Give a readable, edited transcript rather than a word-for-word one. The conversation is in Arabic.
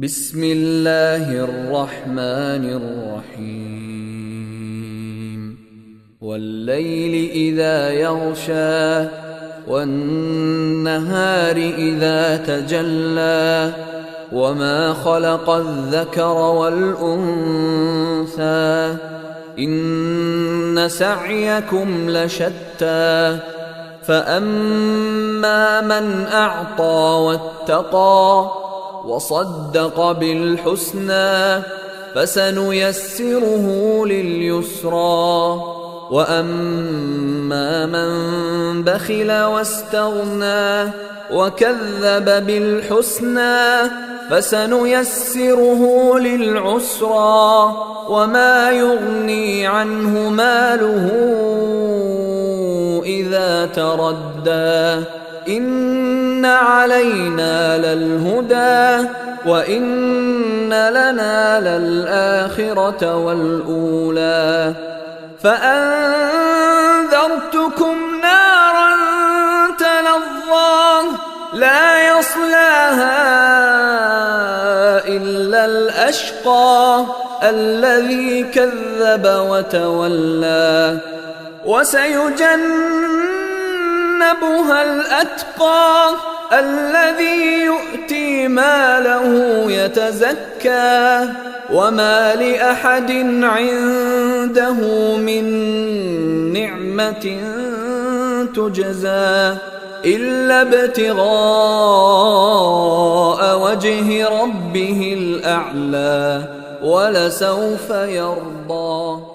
بسم الله الرحمن الرحيم والليل إذا يغشى والنهار إذا تجلى وما خلق الذكر والأنثى إن سعيكم لشتى فأما من أعطى واتقى وصدق بالحسنى فسنيسره لليسرى وأما من بخل واستغنى وكذب بالحسنى فسنيسره للعسرى وما يغني عنه ماله إذا تردى إن علينا للهدى وإن لنا للآخرة والأولى فأنذرتكم نارا تلظى لا يصلاها إلا الأشقى الذي كذب وتولى وسيجنبها الأتقى الذي يؤتي ماله يتزكى وما لأحد عنده من نعمة تجزى إلا ابتغاء وجه ربه الأعلى ولسوف يرضى.